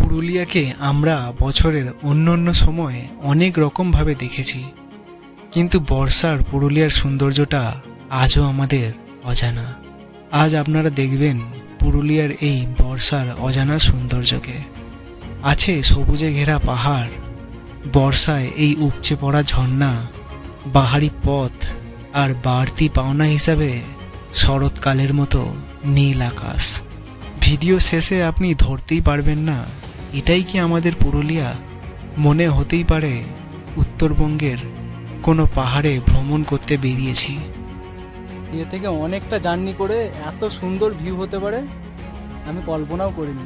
পুরুলিয়াকে আমরা বছরের অন্য সময়ে অনেক রকমভাবে দেখেছি, কিন্তু বর্ষার পুরুলিয়ার সৌন্দর্যটা আজও আমাদের অজানা। আজ আপনারা দেখবেন পুরুলিয়ার এই বর্ষার অজানা সৌন্দর্যকে। আছে সবুজে ঘেরা পাহাড়, বর্ষায় এই উপচে পড়া ঝর্ণা, বাহারি পথ, আর বাড়তি পাওনা হিসাবে শরৎকালের মতো নীল আকাশ। ভিডিও শেষে আপনি ধরতেই পারবেন না এটাই কি আমাদের পুরুলিয়া। মনে হতেই পারে উত্তরবঙ্গের কোনো পাহাড়ে ভ্রমণ করতে বেরিয়েছি। এ থেকে অনেকটা জার্নি করে এত সুন্দর ভিউ হতে পারে আমি কল্পনাও করিনি।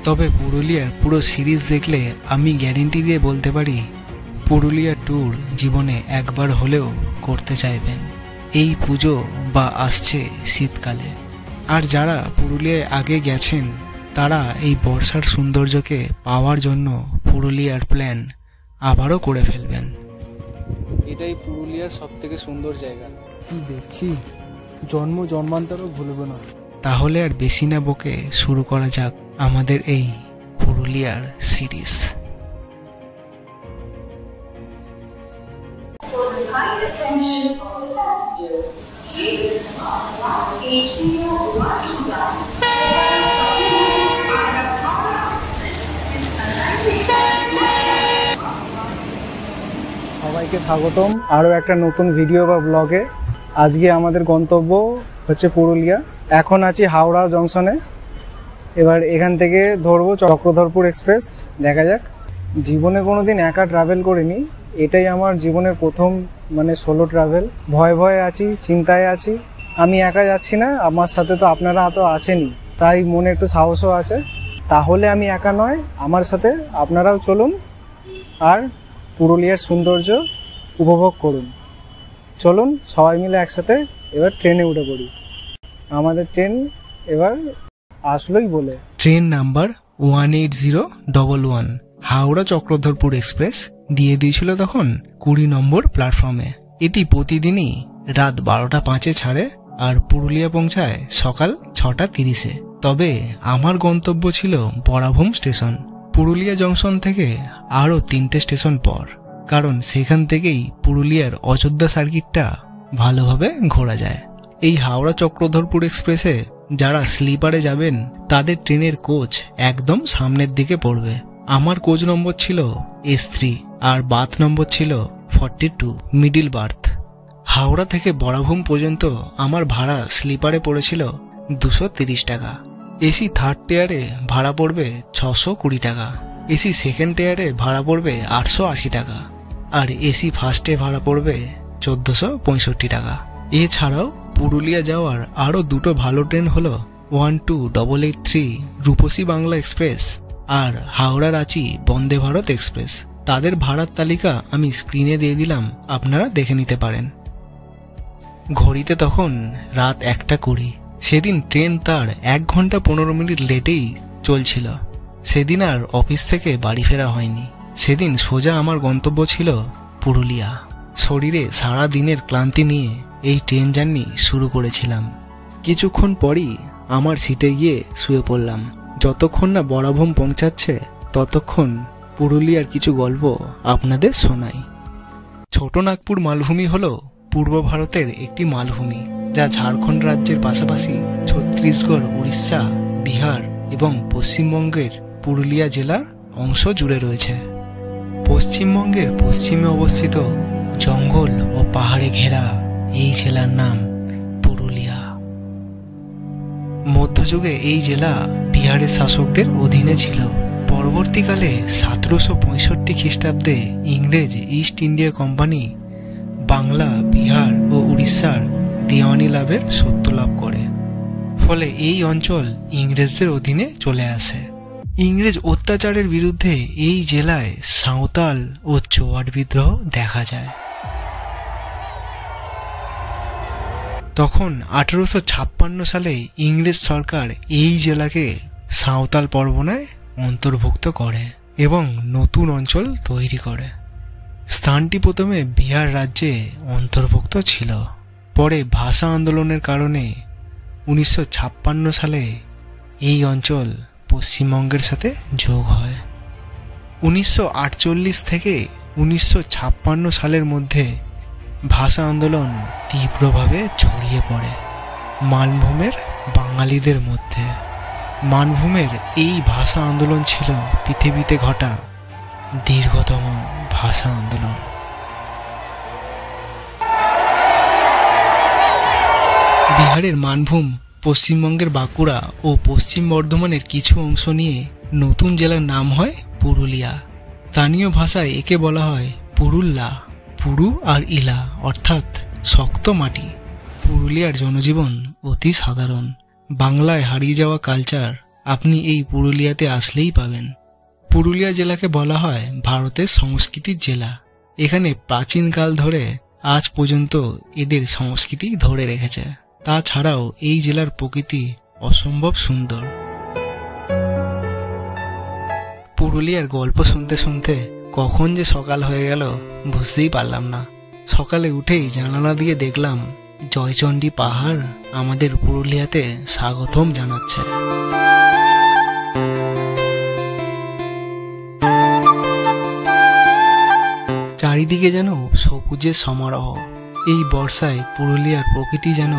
তবে পুরুলিয়ার পুরো সিরিজ দেখলে আমি গ্যারেন্টি দিয়ে বলতে পারি পুরুলিয়া ট্যুর জীবনে একবার হলেও করতে চাইবেন, এই পুজো বা আসছে শীতকালে। আর যারা পুরুলিয়ায় আগে গেছেন তারা এই বর্ষার সৌন্দর্যকে পাওয়ার জন্য পুরুলিয়ার প্ল্যান আবারও করে ফেলবেন। এটাই পুরুলিয়ার সবথেকে সুন্দর জায়গা। কি দেখছি, জন্মান্তরও ভুলব না। তাহলে আর বেশি না বকে শুরু করা যাক আমাদের এই পুরুলিয়ার সিরিজ। সবাইকে স্বাগতম আরও একটা নতুন ভিডিও বা ব্লগে। আজকে আমাদের গন্তব্য হচ্ছে পুরুলিয়া। এখন আছি হাওড়া জংশনে। এবার এখান থেকে ধরবো চক্রধরপুর এক্সপ্রেস। দেখা যাক। জীবনে কোনোদিন একা ট্রাভেল করিনি, এটাই আমার জীবনের প্রথম সোলো ট্রাভেল। ভয়ে আছি, চিন্তায় আছি। আমি একা যাচ্ছি না, আমার সাথে তো আপনারা তো আছেনই, তাই মনে একটু সাহসও আছে। তাহলে আমি একা নয়, আমার সাথে আপনারাও চলুন আর পুরুলিয়ার সৌন্দর্য উপভোগ করুন। চলুন সবাই মিলে একসাথে এবার ট্রেনে উঠে পড়ি। আমাদের ট্রেন এবার আসলোই বলে। Train number 18011 Howrah Chakradharpur express দিয়ে দিয়েছিল তখন 20 নম্বর প্ল্যাটফর্মে। এটি প্রতিদিনই রাত 12:05 ছাড়ে আর পুরুলিয়া পৌঁছায় সকাল 6:30। তবে আমার গন্তব্য ছিল বরাভূম স্টেশন, পুরুলিয়া জংশন থেকে আরও 3টে স্টেশন পর, কারণ সেখান থেকেই পুরুলিয়ার অযোধ্যা সার্কিটটা ভালোভাবে ঘোরা যায়। এই হাওড়া চক্রধরপুর এক্সপ্রেসে যারা স্লিপারে যাবেন তাদের ট্রেনের কোচ একদম সামনের দিকে পড়বে। আমার কোচ নম্বর ছিল S3 আর বাথ নম্বর ছিল 42, মিডিল বার্থ। হাওড়া থেকে বরাভূম পর্যন্ত আমার ভাড়া স্লিপারে পড়েছিল 230 টাকা। এসি থার্ড টিয়ারে ভাড়া পড়বে 620 টাকা, এসি সেকেন্ড টিয়ারে ভাড়া পড়বে 880 টাকা, আর এসি ফার্স্টে ভাড়া পড়বে 1465 টাকা। এছাড়াও পুরুলিয়া যাওয়ার আরও 2টো ভালো ট্রেন হলো 12883 রূপসী বাংলা এক্সপ্রেস আর হাওড়া রাঁচি বন্দে ভারত এক্সপ্রেস। তাদের ভাড়ার তালিকা আমি স্ক্রিনে দিয়ে দিলাম, আপনারা দেখে নিতে পারেন। ঘড়িতে তখন রাত 1:20। সেদিন ট্রেন তার 1 ঘন্টা 15 মিনিট লেটেই চলছিল। সেদিন আর অফিস থেকে বাড়ি ফেরা হয়নি। সেদিন সোজা আমার গন্তব্য ছিল পুরুলিয়া। শরীরে সারা দিনের ক্লান্তি নিয়ে এই ট্রেন জার্নি শুরু করেছিলাম। কিছুক্ষণ পরই আমার সিটে গিয়ে শুয়ে পড়লাম। যতক্ষণ না বরাভূম পৌঁছাচ্ছে ততক্ষণ পুরুলিয়ার কিছু গল্প আপনাদের শোনাই। ছোট নাগপুর মালভূমি হল পূর্ব ভারতের একটি মালভূমি, যা ঝাড়খণ্ড রাজ্যের পাশাপাশি ছত্তিশগড়, উড়িষ্যা, বিহার এবং পশ্চিমবঙ্গের পুরুলিয়া জেলার অংশ জুড়ে রয়েছে। পশ্চিমবঙ্গের পশ্চিমে অবস্থিত জঙ্গল ও পাহাড়ে ঘেরা এই জেলার নাম পুরুলিয়া। মধ্যযুগে এই জেলা বিহারের শাসকদের অধীনে ছিল। পরবর্তীকালে 1765 খ্রিস্টাব্দে ইংরেজ East India Company Bangla, Bihar ও উড়িষ্যার দিওয়ানি লাভের সত্ত্ব লাভ করে, ফলে এই অঞ্চল ইংরেজদের অধীনে চলে আসে। ইংরেজ অত্যাচারের বিরুদ্ধে এই জেলায় সাঁওতাল ও চোয়ার বিদ্রোহ দেখা যায়। তখন 1856 সালে ইংরেজ সরকার এই জেলাকে সাঁওতাল পরগনায় অন্তর্ভুক্ত করে এবং নতুন অঞ্চল তৈরি করে। স্থানটি প্রথমে বিহার রাজ্যে অন্তর্ভুক্ত ছিল। পরে ভাষা আন্দোলনের কারণে 1956 সালে এই অঞ্চল পশ্চিমবঙ্গের সাথে যোগ হয়। 1948 থেকে 1956 সালের মধ্যে ভাষা আন্দোলন তীব্রভাবে ছড়িয়ে পড়ে মানভূমের বাঙালিদের মধ্যে। মানভূমের এই ভাষা আন্দোলন ছিল পৃথিবীতে ঘটা দীর্ঘতম ভাষা আন্দোলন। বিহারের মানভূম, পশ্চিমবঙ্গের বাঁকুড়া ও পশ্চিম বর্ধমানের কিছু অংশ নিয়ে নতুন জেলার নাম হয় পুরুলিয়া। স্থানীয় ভাষায় একে বলা হয় পুরুল্লা, পুরু আর ইলা অর্থাৎ শক্ত মাটি। পুরুলিয়ার জনজীবন অতি সাধারণ। বাংলায় হারিয়ে যাওয়া কালচার আপনি এই পুরুলিয়াতে আসলেই পাবেন। পুরুলিয়া জেলাকে বলা হয় ভারতের সংস্কৃতির জেলা। এখানে প্রাচীনকাল ধরে আজ পর্যন্ত এদের সংস্কৃতি ধরে রেখেছে। তাছাড়াও এই জেলার প্রকৃতি অসম্ভব সুন্দর। পুরুলিয়ার গল্প শুনতে শুনতে কখন যে সকাল হয়ে গেল বুঝতেই পারলাম না। সকালে উঠেই জানালা দিয়ে দেখলাম জয়চণ্ডী পাহাড় আমাদের পুরুলিয়াতে স্বাগতম জানাচ্ছে। চারিদিকে যেন সবুজের সমারোহ। এই বর্ষায় পুরুলিয়ার প্রকৃতি যেন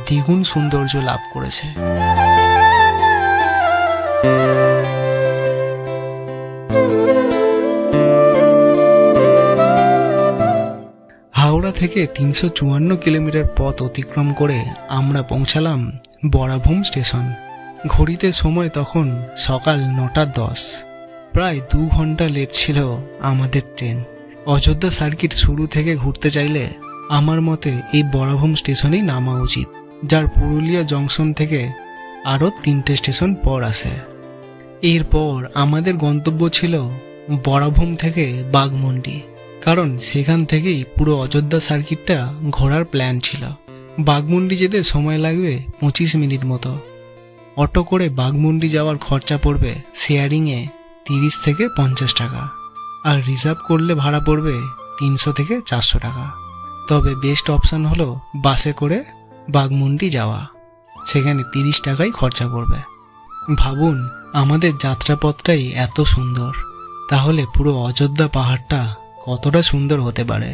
দ্বিগুণ সৌন্দর্য লাভ করেছে। হাওড়া থেকে 354 কিলোমিটার পথ অতিক্রম করে আমরা পৌঁছালাম বরাভূম স্টেশন। ঘড়িতে সময় তখন সকাল 9:10। প্রায় 2 ঘন্টা লেট ছিল আমাদের ট্রেন। অযোধ্যা সার্কিট শুরু থেকে ঘুরতে চাইলে আমার মতে এই বরাভূম স্টেশনেই নামা উচিত, যার পুরুলিয়া জংশন থেকে আরও 3টে স্টেশন পর আসে। এরপর আমাদের গন্তব্য ছিল বরাভূম থেকে বাঘমুন্ডি, কারণ সেখান থেকেই পুরো অযোধ্যা সার্কিটটা ঘোরার প্ল্যান ছিল। বাঘমুন্ডি যেতে সময় লাগবে 25 মিনিট মতো। অটো করে বাঘমুন্ডি যাওয়ার খরচা পড়বে শেয়ারিংয়ে 30 থেকে 50 টাকা, আর রিজার্ভ করলে ভাড়া পড়বে 300 থেকে 400 টাকা। তবে বেস্ট অপশান হলো বাসে করে বাঘমুন্ডি যাওয়া, সেখানে 30 টাকাই খরচা পড়বে। ভাবুন আমাদের যাত্রাপথটাই এত সুন্দর, তাহলে পুরো অযোধ্যা পাহাড়টা কতটা সুন্দর হতে পারে।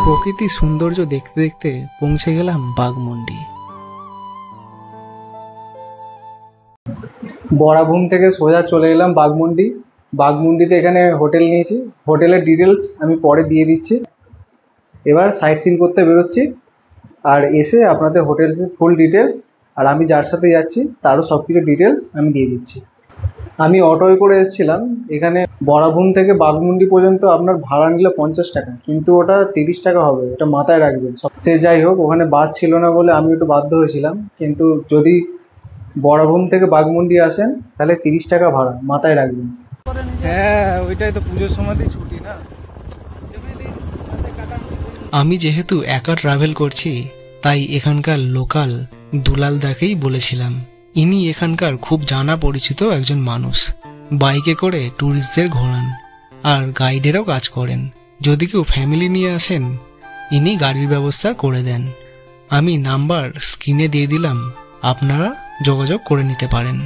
প্রকৃতির সৌন্দর্য দেখতে দেখতে পৌঁছে গেলাম বাঘমুন্ডি। বরাভূম থেকে সোজা চলে এলাম বাঘমুন্ডি। বাঘমুন্ডিতে এখানে হোটেল নিয়েছি। হোটেলের ডিটেলস আমি পরে দিয়ে দিচ্ছি। এবার সাইট সিন করতে বেরোচ্ছি, আর এসে আপনাদের হোটেলসের ফুল ডিটেলস আর আমি যার সাথে যাচ্ছি তারও সব কিছু ডিটেলস আমি দিয়ে দিচ্ছি। আমি অটোয় করে এসেছিলাম। এখানে বরাভূম থেকে বাঘমুন্ডি পর্যন্ত আপনার ভাড়া নিল 50 টাকা, কিন্তু ওটা 30 টাকা হবে, এটা মাথায় রাখবেন। সে যাই হোক, ওখানে বাস ছিল না বলে আমি একটু বাধ্য হয়েছিলাম, কিন্তু যদি বরাভূম থেকে বাঘমুন্ডি আসেন তাহলে 30 টাকা ভাড়া, মাথায় রাখবেন। হ্যাঁ, ওইটাই তো পুজোর সময়তেই ছুটি না। আমি যেহেতু একা ট্রাভেল করছি, তাই এখানকার লোকাল দুলাল দাকেই বলেছিলাম। ইনি এখানকার খুব জানা পরিচিত একজন মানুষ। বাইকে করে ট্যুরিস্টদের ঘোরান আর গাইডেরও কাজ করেন। যদি কেউ ফ্যামিলি নিয়ে আসেন, ইনি গাড়ির ব্যবস্থা করে দেন। আমি নাম্বার স্ক্রিনে দিয়ে দিলাম, আপনারা যোগাযোগ করে নিতে পারেন।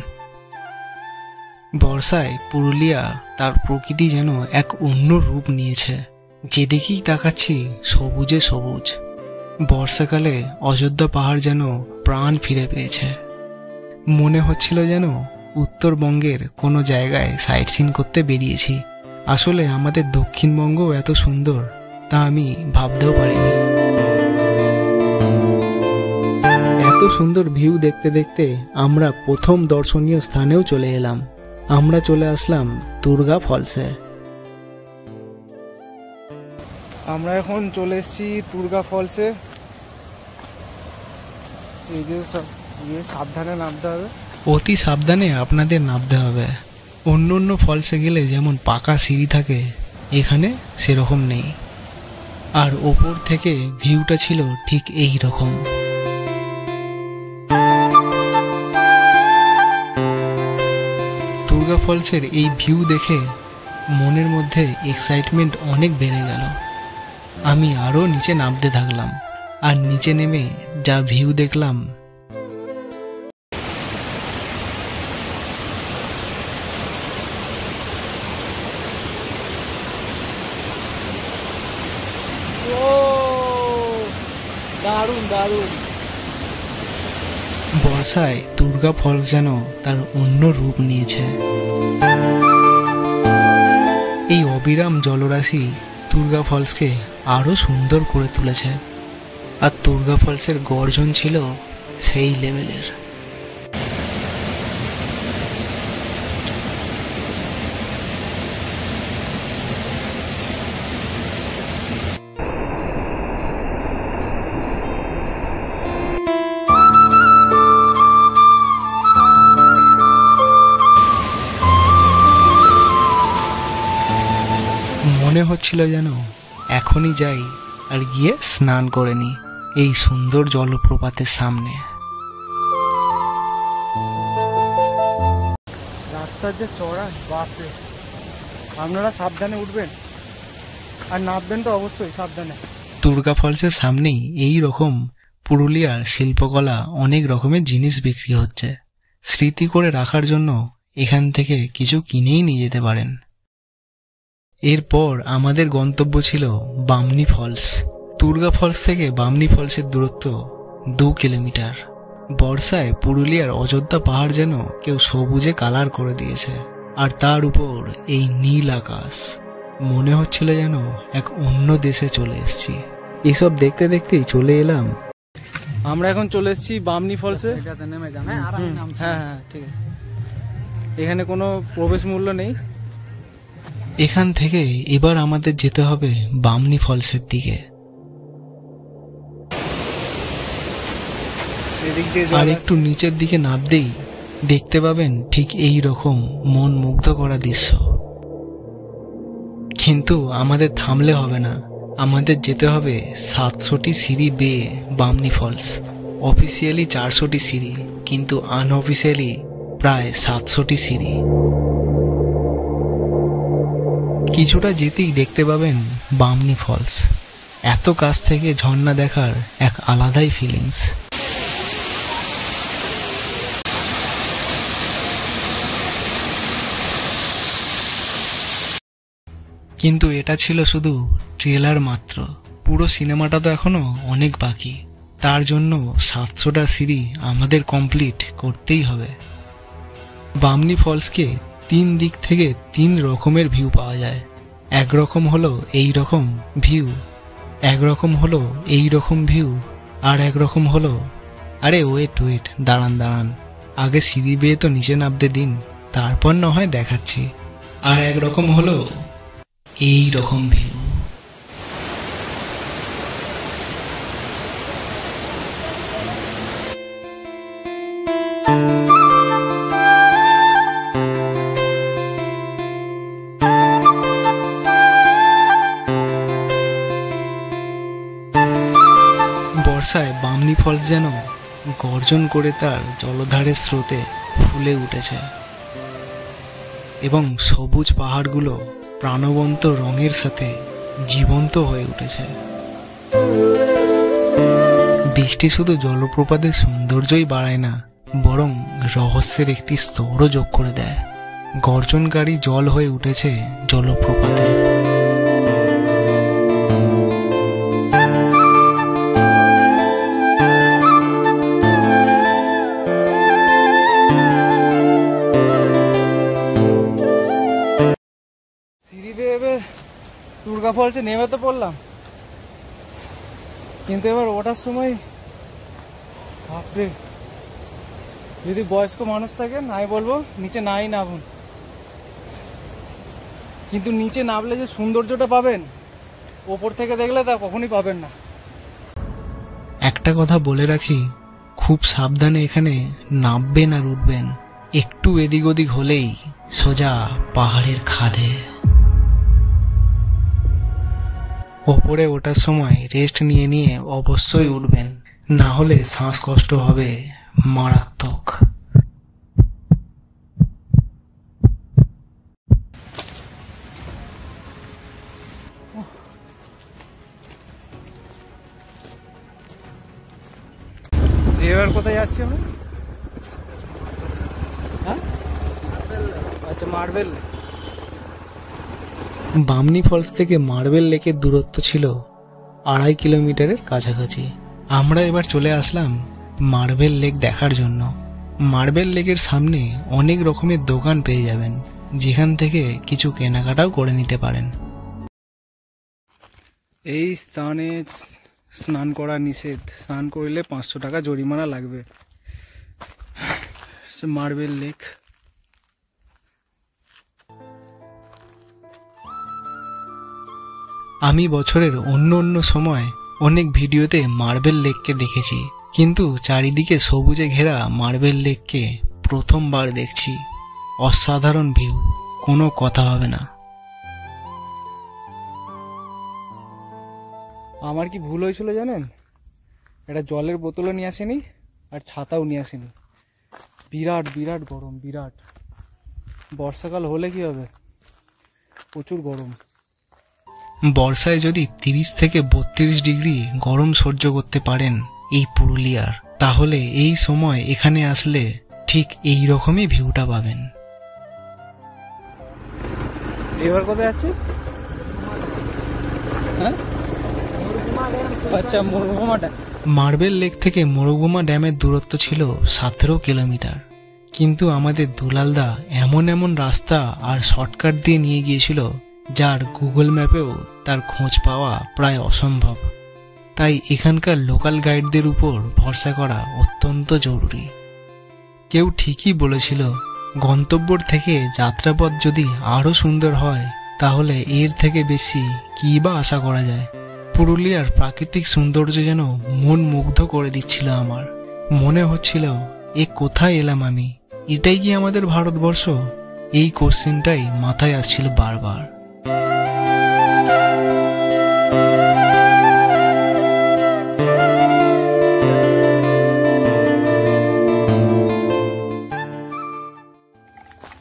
বর্ষায় পুরুলিয়া তার প্রকৃতি যেন এক অন্য রূপ নিয়েছে। যেদিকেই তাকাচ্ছি সবুজে সবুজ। বর্ষাকালে অযোধ্যা পাহাড় যেন প্রাণ ফিরে পেয়েছে। মনে হচ্ছিল যেন উত্তরবঙ্গের কোনো জায়গায় সাইট সিন করতে বেরিয়েছি। আসলে আমাদের দক্ষিণবঙ্গ এত সুন্দর তা আমি ভাবতেও পারিনি। এত সুন্দর ভিউ দেখতে দেখতে আমরা প্রথম দর্শনীয় স্থানেও চলে এলাম। আমরা চলে আসলাম দুর্গা ফলসে। আমরা এখন চলে এসেছি দুর্গা ফলসে। এই যে সব সাবধানে নামতে হবে, অতি সাবধানে আপনাদের নামতে হবে। অন্য অন্য ফলসে গেলে যেমন পাকা সিঁড়ি থাকে, এখানে সেরকম নেই। আর ওপর থেকে ভিউটা ছিল ঠিক এই রকম। দুর্গা ফলসের এই ভিউ দেখে মনের মধ্যে এক্সাইটমেন্ট অনেক বেড়ে গেল। আমি আরও নিচে নামতে থাকলাম, আর নিচে নেমে যা ভিউ দেখলাম দারুণ দারুণ। বর্ষায় দুর্গা ফলস যেন তার অন্য রূপ নিয়েছে। এই অবিরাম জলরাশি দুর্গা ফলসকে আরো সুন্দর করে তুলেছে। আর দুর্গা ফলসের গর্জন ছিল সেই লেভেলের। মনে হচ্ছিল যেন এখনই যাই আর গিয়ে স্নান করে নি এই সুন্দর জলপ্রপাতের সামনে। রাস্তার যে চড়া, বাপরে। আপনারা সাবধানে উঠবেন আর নামবেন তো অবশ্যই সাবধানে। দুর্গা ফলসের সামনেই এই রকম পুরুলিয়ার শিল্পকলা অনেক রকমের জিনিস বিক্রি হচ্ছে। স্মৃতি করে রাখার জন্য এখান থেকে কিছু কিনেই নিয়ে যেতে পারেন। এরপর আমাদের গন্তব্য ছিল বামনি ফলস। দুর্গা ফলস থেকে বামনি ফলসের দূরত্ব 2 কিলোমিটার। বর্ষায় পুরুলিয়ার অযোধ্যা পাহাড় যেন কেউ সবুজে কালার করে দিয়েছে। আর তার উপর এই নীল আকাশ, মনে হচ্ছিল যেন এক অন্য দেশে চলে এসেছি। এসব দেখতে দেখতেই চলে এলাম। আমরা এখন চলে এসেছি বামনি ফলসে। হ্যাঁ হ্যাঁ ঠিক আছে। এখানে কোনো প্রবেশ মূল্য নেই। এখান থেকে এবার আমাদের যেতে হবে বামনি ফলসের দিকে। আর একটু নিচের দিকে নামতেই দেখতে পাবেন ঠিক এই রকম মন মুগ্ধ করা দৃশ্য। কিন্তু আমাদের থামলে হবে না, আমাদের যেতে হবে 700টি সিঁড়ি বেয়ে বামনি ফলস। অফিসিয়ালি 400টি সিঁড়ি, কিন্তু আনঅফিসিয়ালি প্রায় 700টি সিঁড়ি। কিছুটা যেতেই দেখতে পাবেন বামনি ফলস। এত কাছ থেকে ঝর্ণা দেখার এক আলাদাই ফিলিংস। কিন্তু এটা ছিল শুধু ট্রেলার মাত্র। পুরো সিনেমাটা তো এখনো অনেক বাকি। তার জন্য 700টা সিঁড়ি আমাদের কমপ্লিট করতেই হবে। বামনি ফলসকে 3 দিক থেকে 3 রকমের ভিউ পাওয়া যায়। একরকম হলো এই রকম ভিউ, একরকম হলো এই রকম ভিউ, আর একরকম হলো, আরে ওয়েট দাঁড়ান, আগে সিঁড়ি বেয়ে তো নিচে নামতে দিন, তারপর না হয় দেখাচ্ছি। আর একরকম হলো এই রকম ভিউ। বর্ষায় বামনি ফলস যেন গর্জন করে তার জলধারের স্রোতে ফুলে উঠেছে এবং সবুজ পাহাড়গুলো প্রাণবন্ত রঙের সাথে জীবন্ত হয়ে উঠেছে। বৃষ্টি শুধু জলপ্রপাতের সৌন্দর্যই বাড়ায় না, বরং রহস্যের একটি স্তরও যোগ করে দেয়। গর্জনকারী জল হয়ে উঠেছে জলপ্রপাতে। দুর্গা ফলসে নেমে তো পড়লাম, কিন্তু এবার ওঠার সময় বাপরে, যদি বয়স্ক মানুষ থাকেন আমি বলবো নিচে নাই নামুন। কিন্তু নিচে নামলে যে সৌন্দর্যটা পাবেন ওপর থেকে দেখলে তা কখনই পাবেন না। একটা কথা বলে রাখি, খুব সাবধানে এখানে নামবেন আর উঠবেন। একটু এদিক ওদিক হলেই সোজা পাহাড়ের খাদে। ওপরে ওঠার সময় রেস্ট নিয়ে নিয়ে অবশ্যই উঠবেন, না হলে শ্বাসকষ্ট হবে মারাত্মক। এবার কোথায় যাচ্ছি আমরা? হ্যাঁ আচ্ছা, মার্বেল। বামনি ফলস থেকে মার্বেল লেকের দূরত্ব ছিল 2.5 কিলোমিটারের কাছাকাছি। আমরা এবার চলে আসলাম মার্বেল লেক দেখার জন্য। মার্বেল লেকের সামনে অনেক রকমের দোকান পেয়ে যাবেন, যেখান থেকে কিছু কেনাকাটাও করে নিতে পারেন। এই স্থানে স্নান করা নিষেধ, স্নান করলে 500 টাকা জরিমানা লাগবে। Marble lake. আমি বছরের অন্য অন্য সময় অনেক ভিডিওতে মার্বেল লেককে দেখেছি, কিন্তু চারিদিকে সবুজে ঘেরা মার্বেল লেককে প্রথমবার দেখছি। অসাধারণ ভিউ, কোনো কথা হবে না। আমার কি ভুল হয়েছিল জানেন, একটা জলের বোতলও নিয়ে আসেনি আর ছাতাও নিয়ে আসেনি। বিরাট বিরাট গরম, বিরাট। বর্ষাকাল হলে কি হবে, প্রচুর গরম। বর্ষায় যদি 30 থেকে 32 ডিগ্রি গরম সহ্য করতে পারেন এই পুরুলিয়ার, তাহলে এই সময় এখানে আসলে ঠিক এই রকমই ভিউটা পাবেন। এবার কোথায় যাচ্ছে? হ্যাঁ, আচ্ছা, মরুভূমাটা। মার্বেল লেক থেকে মরুভূমা ড্যামের দূরত্ব ছিল 17 কিলোমিটার, কিন্তু আমাদের দুলালদা এমন এমন রাস্তা আর শর্টকাট দিয়ে নিয়ে গিয়েছিল যার গুগল ম্যাপেও তার খোঁজ পাওয়া প্রায় অসম্ভব। তাই এখানকার লোকাল গাইডদের উপর ভরসা করা অত্যন্ত জরুরি। কেউ ঠিকই বলেছিল, গন্তব্যর থেকে যাত্রাপথ যদি আরও সুন্দর হয় তাহলে এর থেকে বেশি কী বা আশা করা যায়। পুরুলিয়ার প্রাকৃতিক সৌন্দর্য যেন মন মুগ্ধ করে দিচ্ছিল আমার। মনে হচ্ছিল, এ কোথায় এলাম আমি? এটাই কি আমাদের ভারতবর্ষ? এই কোশ্চেনটাই মাথায় আসছিল বারবার।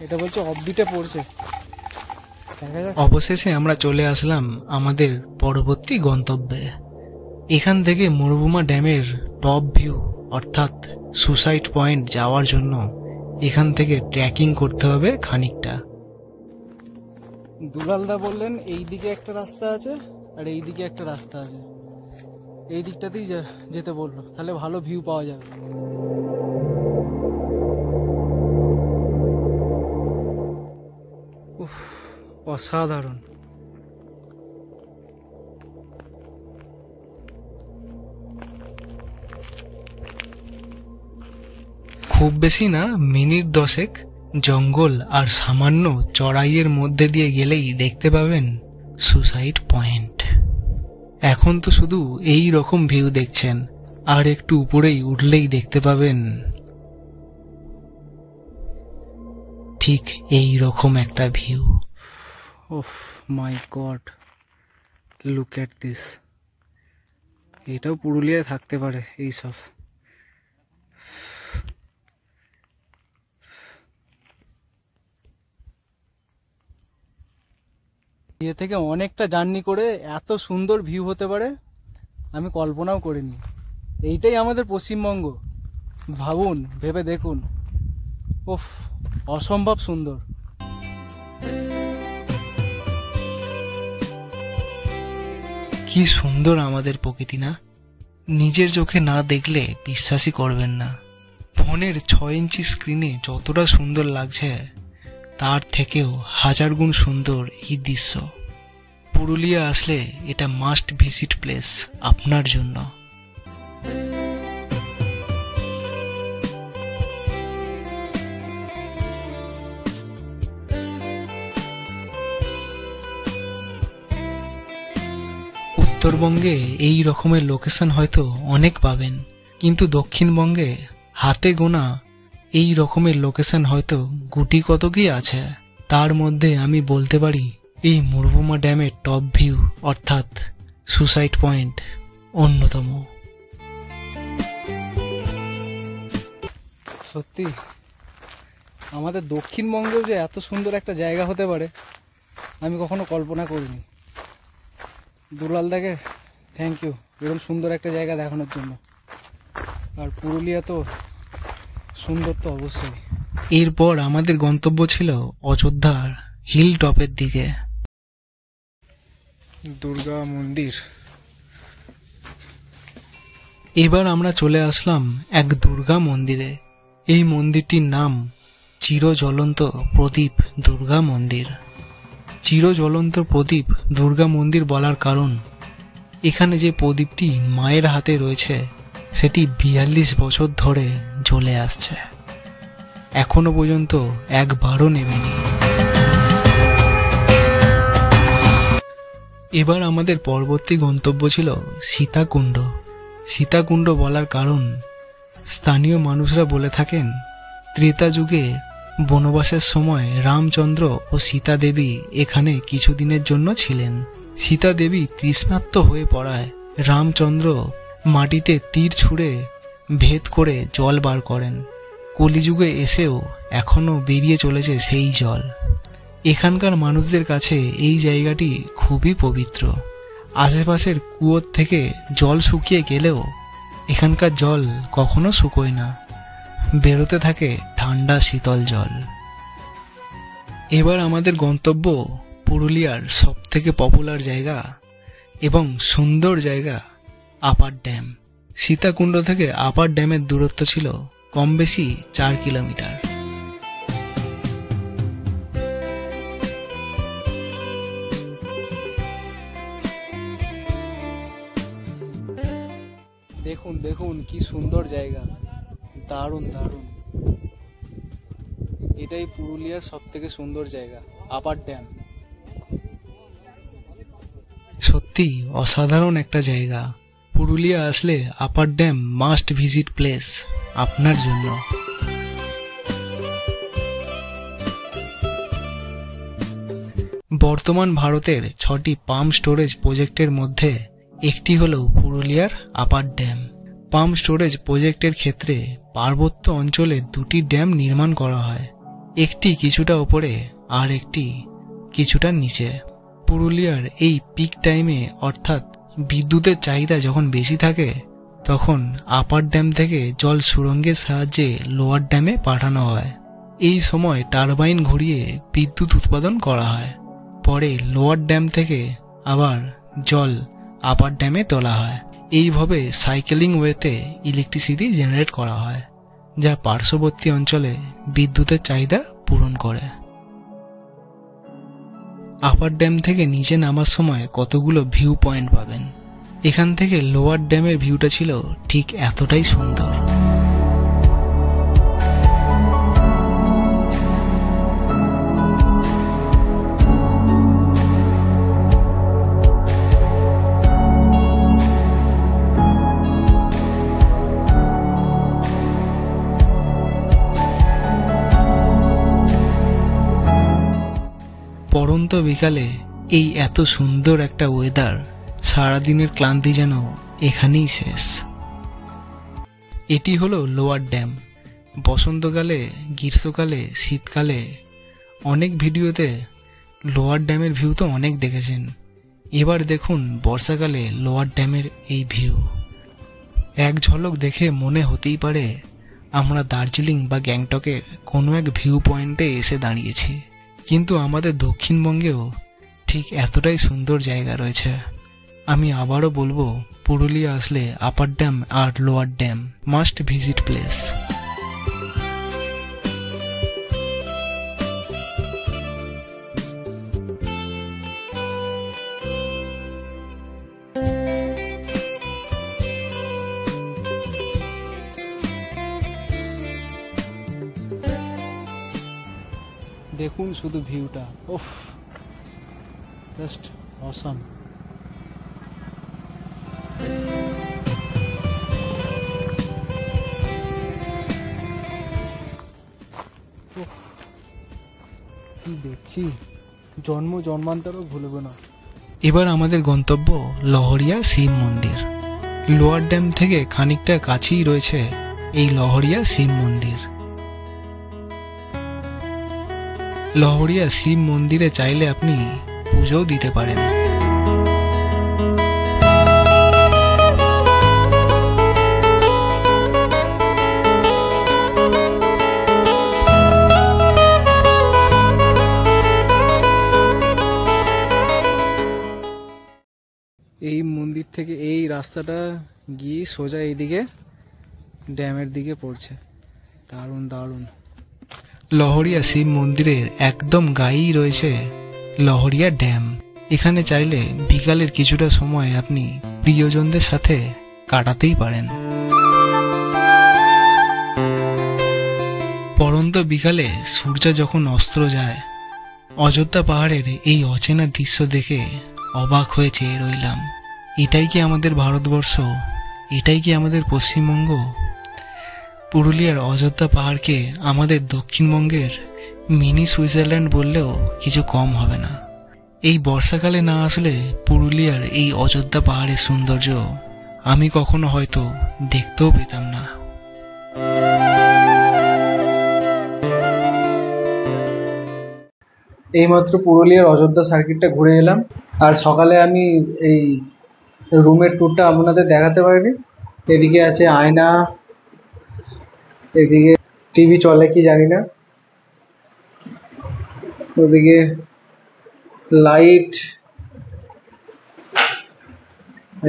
এটা বলছে অফবিটে পড়ছে। অবশেষে আমরা চলে আসলাম আমাদের পরবর্তী গন্তব্যে। এখান থেকে মরুভূমা ড্যামের টপ ভিউ অর্থাৎ সুসাইড পয়েন্ট যাওয়ার জন্য এখান থেকে ট্রেকিং করতে হবে খানিকটা। দুলালদা বললেন এই দিকে একটা রাস্তা আছে আর এই দিকে একটা রাস্তা আছে, এই দিকটাতেই যেতে বললো, তাহলে ভালো ভিউ পাওয়া যাবে। উফ, অসাধারণ। খুব বেশি না, মিনিট 10 জঙ্গল আর সামান্য চড়াইয়ের মধ্যে দিয়ে গেলেই দেখতে পাবেন সুসাইড পয়েন্ট। এখন তো শুধু এই রকম ভিউ দেখছেন, আর একটু উপরেই উঠলেই দেখতে পাবেন ঠিক এই রকম একটা view. Of my god, look at this. এটাও পুরুলিয়ায় থাকতে পারে এইসব। এ থেকে অনেকটা জার্নি করে এত সুন্দর ভিউ হতে পারে আমি কল্পনাও করিনি। এইটাই আমাদের পশ্চিমবঙ্গ, ভাবুন, ভেবে দেখুন। ওফ, অসম্ভব সুন্দর। কি সুন্দর আমাদের প্রকৃতি না? নিজের চোখে না দেখলে বিশ্বাসই করবেন না। ফোনের 6 ইঞ্চি স্ক্রিনে যতটা সুন্দর লাগছে তার থেকেও 1000 গুণ সুন্দর এই দৃশ্য। পুরুলিয়া আসলে এটা মাস্ট ভিজিট প্লেস আপনার জন্য। উত্তরবঙ্গে এই রকমের লোকেশন হয়তো অনেক পাবেন, কিন্তু দক্ষিণবঙ্গে হাতে গোনা এই রকমের লোকেশন হয়তো গুটি কতকই আছে। তার মধ্যে আমি বলতে পারি এই মরুভূমা ড্যামের টপ ভিউ অর্থাৎ সুসাইড পয়েন্ট অন্যতম। সত্যি আমাদের দক্ষিণবঙ্গেও যে এত সুন্দর একটা জায়গা হতে পারে আমি কখনো কল্পনা করিনি। দুলালদাকে থ্যাংক ইউ এরকম সুন্দর একটা জায়গা দেখানোর জন্য। আর পুরুলিয়া তো সুন্দর তো অবশ্যই। এরপর আমাদের গন্তব্য ছিল অযোধ্যার হিল টপের দিকে। দুর্গা মন্দির এবার আমরা চলে আসলাম এক দুর্গা মন্দিরে। এই মন্দিরটির নাম চিরজ্বলন্ত প্রদীপ দুর্গা মন্দির। চিরজ্বলন্ত প্রদীপ দুর্গা মন্দির বলার কারণ, এখানে যে প্রদীপটি মায়ের হাতে রয়েছে সেটি 42 বছর ধরে জ্বলে আসছে, এখনো পর্যন্ত একবারও নেমেনি। এবার আমাদের পরবর্তী গন্তব্য ছিল সীতাকুণ্ড। সীতাকুণ্ড বলার কারণ, স্থানীয় মানুষরা বলে থাকেন ত্রেতা যুগে বনবাসের সময় রামচন্দ্র ও সীতা দেবী এখানে কিছুদিনের জন্য ছিলেন। সীতা দেবী তৃষ্ণার্ত হয়ে পড়ায় রামচন্দ্র মাটিতে তীর ছুঁড়ে ভেদ করে জল বার করেন। কলিযুগে এসেও এখনো বেরিয়ে চলেছে সেই জল। এখানকার মানুষদের কাছে এই জায়গাটি খুবই পবিত্র। আশেপাশের কুয়োর থেকে জল শুকিয়ে গেলেও এখানকার জল কখনো শুকোয় না, বেরোতে থাকে ঠান্ডা শীতল জল। এবার আমাদের গন্তব্য পুরুলিয়ার সব থেকে পপুলার জায়গা এবং সুন্দর জায়গা আপার ড্যাম। সীতাকুণ্ড থেকে আপার ড্যামের দূরত্ব ছিল কম বেশি 4 কিলোমিটার। দেখুন দেখুন কি সুন্দর জায়গা, দারুণ দারুণ। এটাই পুরুলিয়ার সব থেকে সুন্দর জায়গা আপার ড্যাম। সত্যি অসাধারণ একটা জায়গা। পুরুলিয়া আসলে upper dam must visit place আপনার জন্য। বর্তমান ভারতের 6টি পাম্প স্টোরেজ প্রজেক্টের মধ্যে একটি হল পুরুলিয়ার আপার ড্যাম। পাম্প স্টোরেজ প্রজেক্টের ক্ষেত্রে পার্বত্য অঞ্চলে 2টি ড্যাম নির্মাণ করা হয়, একটি কিছুটা উপরে আর একটি কিছুটা নিচে। পুরুলিয়ার এই পিক টাইমে অর্থাৎ বিদ্যুতের চাহিদা যখন বেশি থাকে তখন আপার ড্যাম থেকে জল সুড়ঙ্গের সাহায্যে লোয়ার ড্যামে পাঠানো হয়। এই সময় টারবাইন ঘুরিয়ে বিদ্যুৎ উৎপাদন করা হয়। পরে লোয়ার ড্যাম থেকে আবার জল আপার ড্যামে তোলা হয়। এইভাবে সাইকেলিং ওয়েতে ইলেকট্রিসিটি জেনারেট করা হয়, যা পার্শ্ববর্তী অঞ্চলে বিদ্যুতের চাহিদা পূরণ করে। আপার ড্যাম থেকে নিচে নামার সময় কতগুলো ভিউ পয়েন্ট পাবেন। এখান থেকে লোয়ার ড্যামের ভিউটা ছিল ঠিক এতটাই সুন্দর। পরন্ত বিকালে এই এত সুন্দর একটা ওয়েদার, সারাদিনের ক্লান্তি যেন এখানেই শেষ। এটি হলো লোয়ার ড্যাম। বসন্তকালে, গ্রীষ্মকালে, শীতকালে অনেক ভিডিওতে লোয়ার ড্যামের ভিউ তো অনেক দেখেছেন। এবার দেখুন বর্ষাকালে লোয়ার ড্যামের এই ভিউ। এক ঝলক দেখে মনে হতেই পারে আমরা দার্জিলিং বা গ্যাংটকের কোনো এক ভিউ পয়েন্টে এসে দাঁড়িয়েছি। কিন্তু আমাদের দক্ষিণবঙ্গেও ঠিক এতটাই সুন্দর জায়গা রয়েছে। আমি আবারও বলবো, পুরুলিয়া আসলে আপার ড্যাম আর lower dam must visit place. দেখুন শুধু ভিউটা, উফ, জাস্ট অসাম। কি দেখছি, জন্মান্তরও ভুলব না। এবার আমাদের গন্তব্য লহরিয়া শিব মন্দির। লোয়ার ড্যাম থেকে খানিকটা কাছেই রয়েছে এই লহরিয়া শিব মন্দির। লহরিয়া শিব মন্দিরে চাইলে আপনি পুজোও দিতে পারেন। এই মন্দির মন্দির থেকে এই রাস্তাটা গিয়ে সোজা এইদিকে ড্যামের দিকে পড়ছে। দারুণ দারুণ। লহরিয়া শিব মন্দিরের একদম গায়েই রয়েছে লহরিয়া ড্যাম। এখানে চাইলে বিকালের কিছুটা সময় আপনি প্রিয়জনদের সাথে কাটাতেই পারেন। পরন্ত বিকালে সূর্য যখন অস্ত যায়, অযোধ্যা পাহাড়ের এই অচেনা দৃশ্য দেখে অবাক হয়ে চেয়ে রইলাম। এটাই কি আমাদের ভারতবর্ষ? এটাই কি আমাদের পশ্চিমবঙ্গ? পুরুলিয়ার অযোধ্যা পাহাড়কে আমাদের দক্ষিণবঙ্গের মিনি সুইজারল্যান্ড বললেও কিছু কম হবে না। এই বর্ষাকালে না আসলে পুরুলিয়ার এই অযোধ্যা পাহাড়ের সৌন্দর্য আমি কখনো হয়তো দেখতেও পেতাম না। এইমাত্র পুরুলিয়ার অযোধ্যা সার্কিটটা ঘুরে এলাম। আর সকালে আমি এই রুমের ট্যুরটা আপনাদের দেখাতে পারিনি। এদিকে আছে আয়না, এদিকে টিভি চলে কি জানি না, ওদিকে লাইট,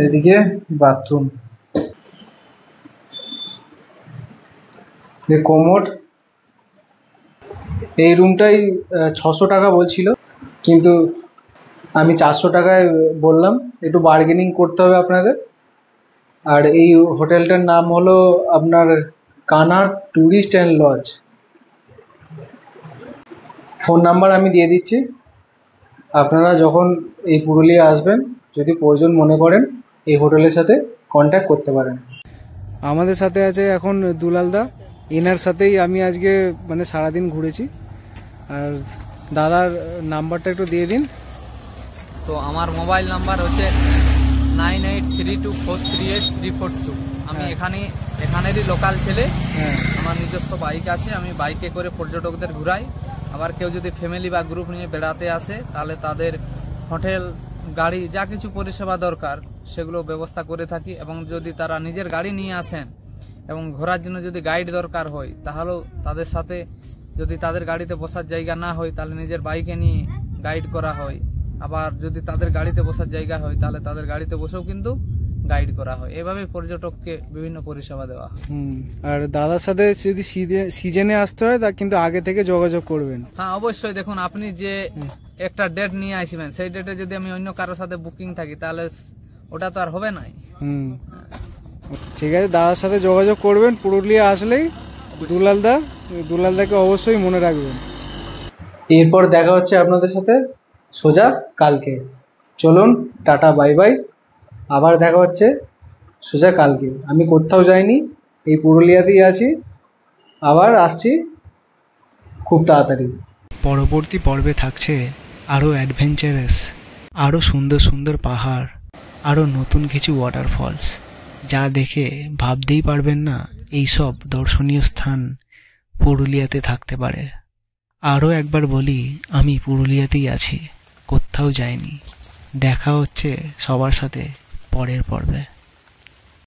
এদিকে বাথরুম, কোমোড। এই রুমটাই 600 টাকা বলছিল, কিন্তু আমি 400 টাকায় বললাম। একটু বার্গেনিং করতে হবে আপনাদের। আর এই হোটেলটার নাম হলো আপনার কানার tourist and lodge. Phone number আমি দিয়ে দিচ্ছি। আপনারা যখন এই পুরুলিয়া আসবেন, যদি প্রয়োজন মনে করেন, এই হোটেলের সাথে কন্ট্যাক্ট করতে পারেন। আমাদের সাথে আছে এখন দুলালদা। এনার সাথেই আমি আজকে মানে সারাদিন ঘুরেছি। আর দাদার নাম্বারটা একটু দিয়ে দিন। তো আমার মোবাইল নাম্বার হচ্ছে 9832438342। আমি এখানেরই লোকাল ছেলে। আমার নিজস্ব বাইক আছে, আমি বাইকে করে পর্যটকদের ঘুরাই। আবার কেউ যদি ফ্যামিলি বা গ্রুপ নিয়ে বেড়াতে আসে, তাহলে তাদের হোটেল, গাড়ি, যা কিছু পরিষেবা দরকার সেগুলো ব্যবস্থা করে থাকি। এবং যদি তারা নিজের গাড়ি নিয়ে আসেন এবং ঘোরার জন্য যদি গাইড দরকার হয়, তাহলেও তাদের সাথে, যদি তাদের গাড়িতে বসার জায়গা না হয় তাহলে নিজের বাইকে নিয়ে গাইড করা হয়। আবার যদি তাদের গাড়িতে বসার জায়গা হয় তাহলে তাদের গাড়িতে বসেও কিন্তু গাইড করা হয়। এভাবে পর্যটককে বিভিন্ন পরিষেবা দেওয়া হয়। আর দাদার সাথে যদি সিজনে আসতে হয় তা কিন্তু আগে থেকে যোগাযোগ করবেন। হ্যাঁ, অবশ্যই। দেখুন, আপনি যে একটা ডেট নিয়ে আসবেন, সেই ডেটে যদি আমি অন্য কারোর সাথে বুকিং থাকি তাহলে ওটা তো আর হবে নাই। ঠিক আছে, দাদার সাথে যোগাযোগ করবেন। পুরুলিয়া আসলেই দুলালদাকে অবশ্যই মনে রাখবেন। এরপর দেখা হচ্ছে আপনাদের সাথে সোজা কালকে। চলুন, টাটা, বাই বাই। আবার দেখা হচ্ছে সোজা কালকে। আমি কোথাও যাইনি, এই পুরুলিয়াতেই আছি। আবার আসছি খুব তাড়াতাড়ি। পরবর্তী পর্বে থাকছে আরও অ্যাডভেঞ্চারাস, আরও সুন্দর সুন্দর পাহাড়, আরও নতুন কিছু ওয়াটারফলস, যা দেখে ভাবতেই পারবেন না এইসব দর্শনীয় স্থান পুরুলিয়াতে থাকতে পারে। আরও একবার বলি, আমি পুরুলিয়াতেই আছি, কোথাও যাইনি। দেখা হচ্ছে সবার সাথে পরের পর্বে।